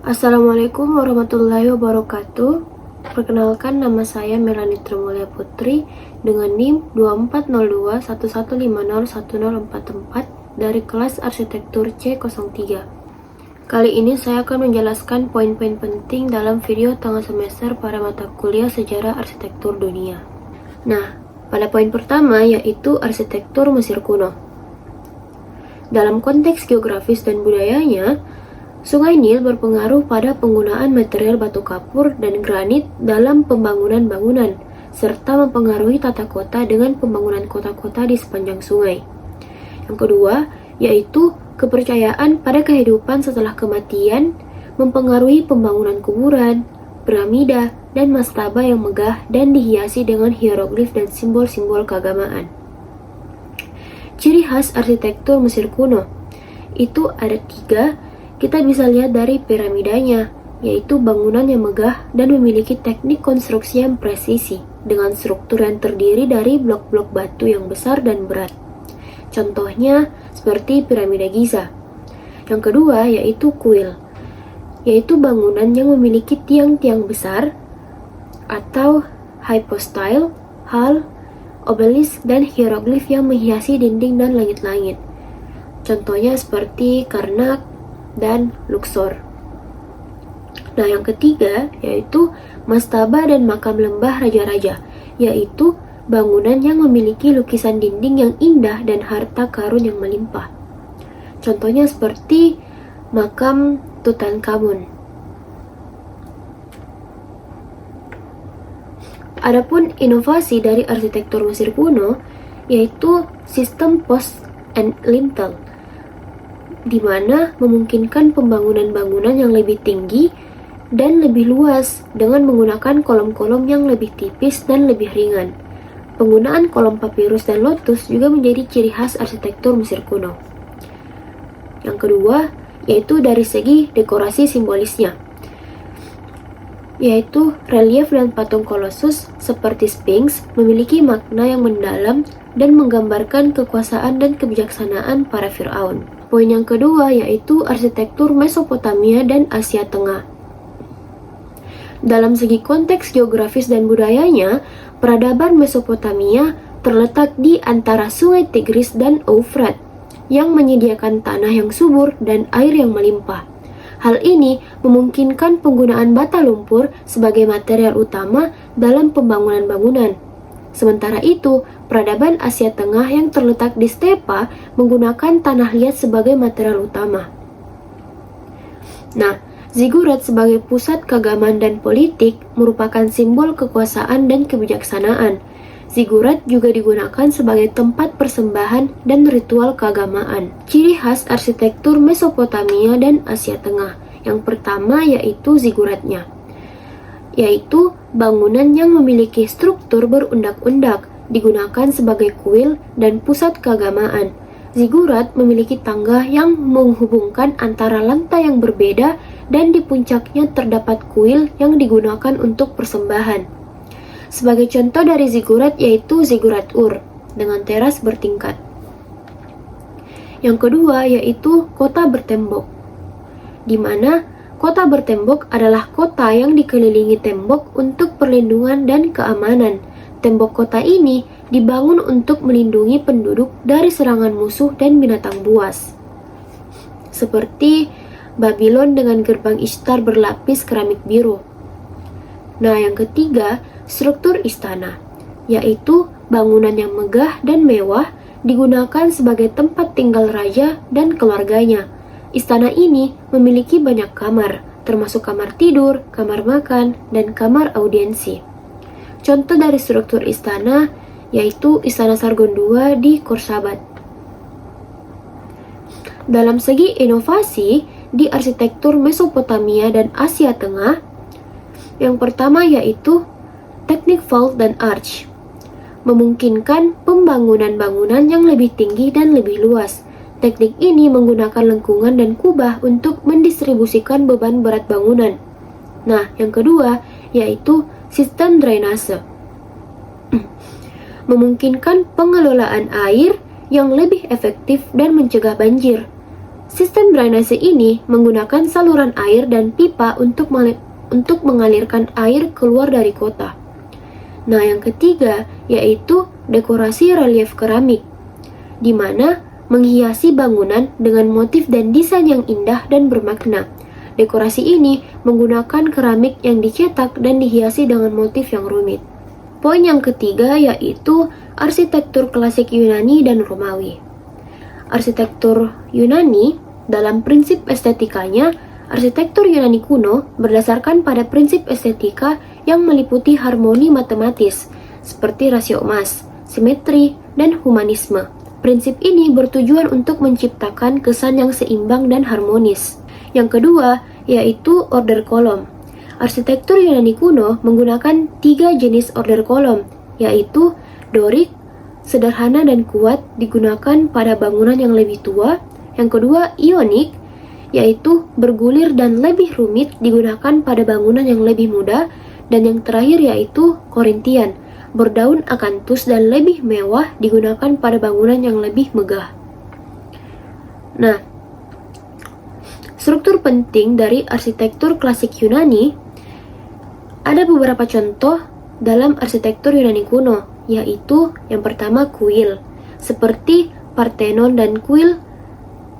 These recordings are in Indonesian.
Assalamualaikum warahmatullahi wabarakatuh. Perkenalkan, nama saya Melanie Tremulia Putri dengan NIM 240211501044 dari kelas Arsitektur C03. Kali ini saya akan menjelaskan poin-poin penting dalam video tengah semester pada mata kuliah Sejarah Arsitektur Dunia. Nah, pada poin pertama yaitu Arsitektur Mesir Kuno. Dalam konteks geografis dan budayanya, Sungai Nil berpengaruh pada penggunaan material batu kapur dan granit dalam pembangunan bangunan, serta mempengaruhi tata kota dengan pembangunan kota-kota di sepanjang sungai. Yang kedua, yaitu kepercayaan pada kehidupan setelah kematian, mempengaruhi pembangunan kuburan, piramida, dan mastaba yang megah dan dihiasi dengan hieroglif dan simbol-simbol keagamaan. Ciri khas arsitektur Mesir kuno itu ada 3. Kita bisa lihat dari piramidanya, yaitu bangunan yang megah dan memiliki teknik konstruksi yang presisi, dengan struktur yang terdiri dari blok-blok batu yang besar dan berat. Contohnya seperti piramida Giza. Yang kedua yaitu kuil, yaitu bangunan yang memiliki tiang-tiang besar atau hypostyle, hal, obelisk, dan hieroglif yang menghiasi dinding dan langit-langit. Contohnya seperti Karnak dan Luxor. Nah, yang ketiga yaitu mastaba dan makam lembah raja-raja, yaitu bangunan yang memiliki lukisan dinding yang indah dan harta karun yang melimpah. Contohnya seperti makam Tutankhamun. Adapun inovasi dari arsitektur Mesir kuno yaitu sistem post and lintel, di mana memungkinkan pembangunan bangunan yang lebih tinggi dan lebih luas dengan menggunakan kolom-kolom yang lebih tipis dan lebih ringan. Penggunaan kolom papirus dan lotus juga menjadi ciri khas arsitektur Mesir kuno. Yang kedua, yaitu dari segi dekorasi simbolisnya, yaitu relief dan patung kolosus seperti Sphinx memiliki makna yang mendalam dan menggambarkan kekuasaan dan kebijaksanaan para Fir'aun. Poin yang kedua yaitu arsitektur Mesopotamia dan Asia Tengah. Dalam segi konteks geografis dan budayanya, peradaban Mesopotamia terletak di antara Sungai Tigris dan Eufrat, yang menyediakan tanah yang subur dan air yang melimpah. Hal ini memungkinkan penggunaan bata lumpur sebagai material utama dalam pembangunan bangunan. Sementara itu, peradaban Asia Tengah yang terletak di stepa menggunakan tanah liat sebagai material utama. Nah, zigurat sebagai pusat keagamaan dan politik merupakan simbol kekuasaan dan kebijaksanaan. Zigurat juga digunakan sebagai tempat persembahan dan ritual keagamaan. Ciri khas arsitektur Mesopotamia dan Asia Tengah. Yang pertama yaitu ziguratnya, yaitu bangunan yang memiliki struktur berundak-undak, digunakan sebagai kuil dan pusat keagamaan. Zigurat memiliki tangga yang menghubungkan antara lantai yang berbeda dan di puncaknya terdapat kuil yang digunakan untuk persembahan. Sebagai contoh dari zigurat yaitu zigurat Ur dengan teras bertingkat. Yang kedua yaitu kota bertembok, di mana kota bertembok adalah kota yang dikelilingi tembok untuk perlindungan dan keamanan. Tembok kota ini dibangun untuk melindungi penduduk dari serangan musuh dan binatang buas. Seperti Babylon dengan gerbang Ishtar berlapis keramik biru. Nah, yang ketiga, struktur istana, yaitu bangunan yang megah dan mewah digunakan sebagai tempat tinggal raja dan keluarganya. Istana ini memiliki banyak kamar, termasuk kamar tidur, kamar makan, dan kamar audiensi. Contoh dari struktur istana yaitu Istana Sargon II di Khorsabad. Dalam segi inovasi di arsitektur Mesopotamia dan Asia Tengah, yang pertama yaitu teknik vault dan arch, memungkinkan pembangunan bangunan yang lebih tinggi dan lebih luas. Teknik ini menggunakan lengkungan dan kubah untuk mendistribusikan beban berat bangunan. Nah, yang kedua yaitu sistem drainase, memungkinkan pengelolaan air yang lebih efektif dan mencegah banjir. Sistem drainase ini menggunakan saluran air dan pipa untuk mengalirkan air keluar dari kota. Nah, yang ketiga yaitu dekorasi relief keramik, di mana menghiasi bangunan dengan motif dan desain yang indah dan bermakna. Dekorasi ini menggunakan keramik yang dicetak dan dihiasi dengan motif yang rumit. Poin yang ketiga yaitu arsitektur klasik Yunani dan Romawi. Arsitektur Yunani, dalam prinsip estetikanya, arsitektur Yunani kuno berdasarkan pada prinsip estetika yang meliputi harmoni matematis, seperti rasio emas, simetri, dan humanisme. Prinsip ini bertujuan untuk menciptakan kesan yang seimbang dan harmonis. Yang kedua, yaitu order kolom. Arsitektur Yunani kuno menggunakan 3 jenis order kolom, yaitu Dorik, sederhana dan kuat, digunakan pada bangunan yang lebih tua. Yang kedua, Ionik, yaitu bergulir dan lebih rumit, digunakan pada bangunan yang lebih muda. Dan yang terakhir yaitu Korintian, berdaun akantus dan lebih mewah, digunakan pada bangunan yang lebih megah. Nah, struktur penting dari arsitektur klasik Yunani, ada beberapa contoh dalam arsitektur Yunani kuno, yaitu yang pertama kuil, seperti Parthenon dan kuil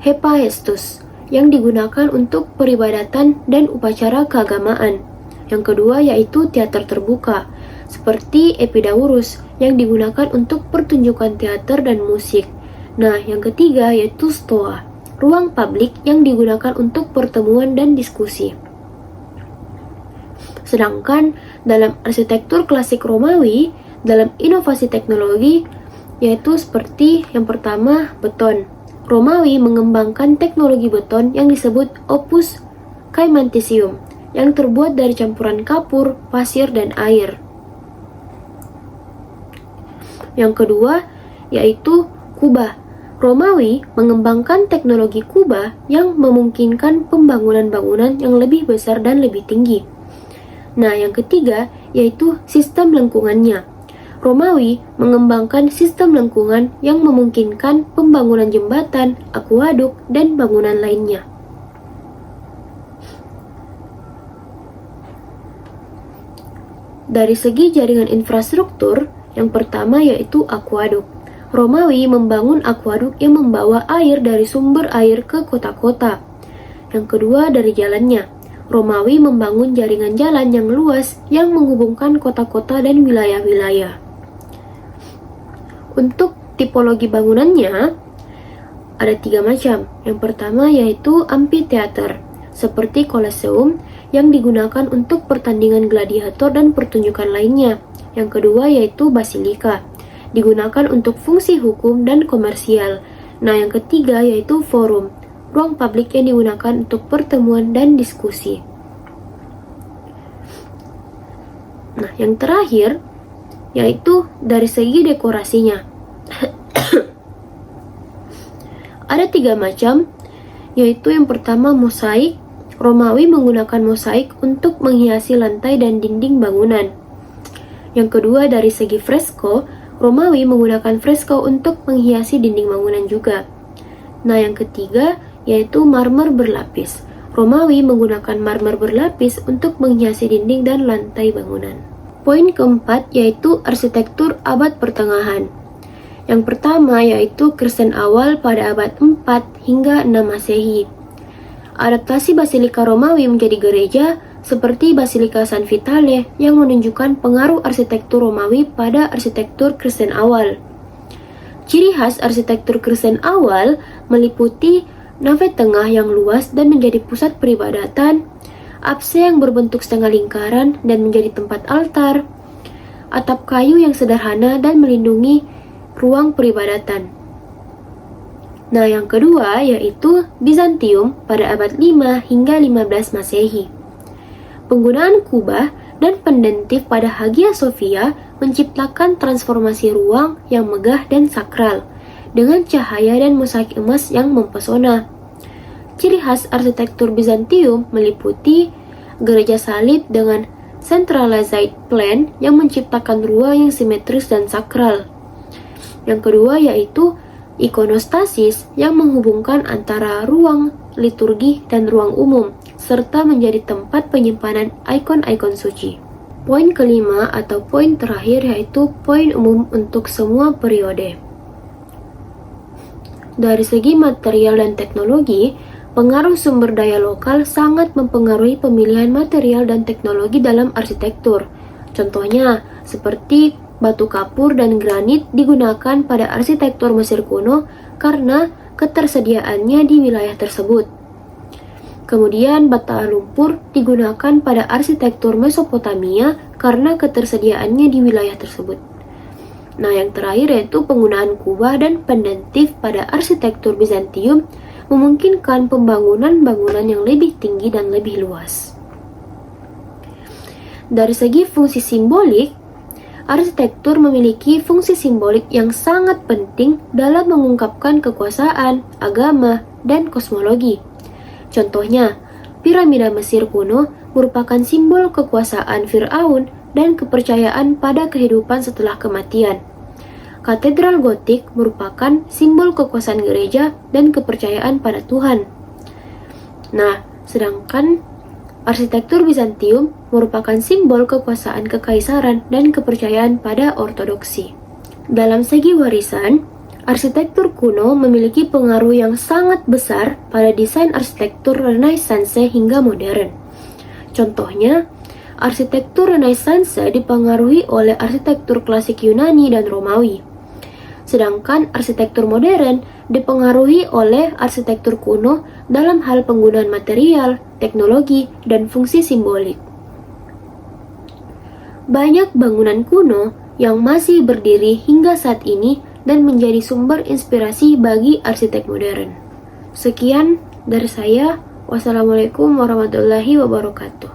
Hephaestus yang digunakan untuk peribadatan dan upacara keagamaan. Yang kedua yaitu teater terbuka, seperti Epidaurus yang digunakan untuk pertunjukan teater dan musik. Nah, yang ketiga yaitu Stoa, ruang publik yang digunakan untuk pertemuan dan diskusi. Sedangkan dalam arsitektur klasik Romawi, dalam inovasi teknologi, yaitu seperti yang pertama beton. Romawi mengembangkan teknologi beton yang disebut opus caementicium, yang terbuat dari campuran kapur, pasir, dan air. Yang kedua yaitu kubah. Romawi mengembangkan teknologi kubah yang memungkinkan pembangunan bangunan yang lebih besar dan lebih tinggi. Nah, yang ketiga yaitu sistem lengkungannya. Romawi mengembangkan sistem lengkungan yang memungkinkan pembangunan jembatan, akuaduk, dan bangunan lainnya. Dari segi jaringan infrastruktur, yang pertama yaitu akuaduk. Romawi membangun akuaduk yang membawa air dari sumber air ke kota-kota. Yang kedua dari jalannya. Romawi membangun jaringan jalan yang luas yang menghubungkan kota-kota dan wilayah-wilayah. Untuk tipologi bangunannya, ada 3 macam. Yang pertama yaitu amphitheater, seperti Colosseum yang digunakan untuk pertandingan gladiator dan pertunjukan lainnya. Yang kedua yaitu basilika, digunakan untuk fungsi hukum dan komersial. Nah, yang ketiga yaitu forum, ruang publik yang digunakan untuk pertemuan dan diskusi. Nah, yang terakhir yaitu dari segi dekorasinya. Ada 3 macam, yaitu yang pertama mosaik. Romawi menggunakan mosaik untuk menghiasi lantai dan dinding bangunan. Yang kedua dari segi fresko, Romawi menggunakan fresko untuk menghiasi dinding bangunan juga. Nah, yang ketiga yaitu marmer berlapis. Romawi menggunakan marmer berlapis untuk menghiasi dinding dan lantai bangunan. Poin keempat yaitu arsitektur abad pertengahan. Yang pertama yaitu Kristen awal pada abad 4 hingga 6 Masehi. Adaptasi Basilika Romawi menjadi gereja seperti Basilika San Vitale yang menunjukkan pengaruh arsitektur Romawi pada arsitektur Kristen awal. Ciri khas arsitektur Kristen awal meliputi nave tengah yang luas dan menjadi pusat peribadatan, apse yang berbentuk setengah lingkaran dan menjadi tempat altar, atap kayu yang sederhana dan melindungi ruang peribadatan. Nah, yang kedua yaitu Bizantium pada abad 5 hingga 15 Masehi. Penggunaan kubah dan pendentif pada Hagia Sophia menciptakan transformasi ruang yang megah dan sakral dengan cahaya dan mosaik emas yang mempesona. Ciri khas arsitektur Bizantium meliputi gereja salib dengan centralized plan yang menciptakan ruang yang simetris dan sakral. Yang kedua yaitu ikonostasis yang menghubungkan antara ruang liturgi dan ruang umum, serta menjadi tempat penyimpanan ikon-ikon suci. Poin kelima atau poin terakhir yaitu poin umum untuk semua periode. Dari segi material dan teknologi, pengaruh sumber daya lokal sangat mempengaruhi pemilihan material dan teknologi dalam arsitektur. Contohnya, seperti batu kapur dan granit digunakan pada arsitektur Mesir kuno karena ketersediaannya di wilayah tersebut. Kemudian bata lumpur digunakan pada arsitektur Mesopotamia karena ketersediaannya di wilayah tersebut. Nah, yang terakhir yaitu penggunaan kubah dan pendentif pada arsitektur Bizantium memungkinkan pembangunan bangunan yang lebih tinggi dan lebih luas. Dari segi fungsi simbolik, arsitektur memiliki fungsi simbolik yang sangat penting dalam mengungkapkan kekuasaan, agama, dan kosmologi. Contohnya, piramida Mesir kuno merupakan simbol kekuasaan Firaun dan kepercayaan pada kehidupan setelah kematian. Katedral Gotik merupakan simbol kekuasaan gereja dan kepercayaan pada Tuhan. Nah, sedangkan arsitektur Bizantium merupakan simbol kekuasaan kekaisaran dan kepercayaan pada ortodoksi. Dalam segi warisan, arsitektur kuno memiliki pengaruh yang sangat besar pada desain arsitektur Renaissance hingga modern. Contohnya, arsitektur Renaissance dipengaruhi oleh arsitektur klasik Yunani dan Romawi. Sedangkan arsitektur modern dipengaruhi oleh arsitektur kuno dalam hal penggunaan material, teknologi, dan fungsi simbolik. Banyak bangunan kuno yang masih berdiri hingga saat ini dan menjadi sumber inspirasi bagi arsitek modern. Sekian dari saya. Wassalamualaikum warahmatullahi wabarakatuh.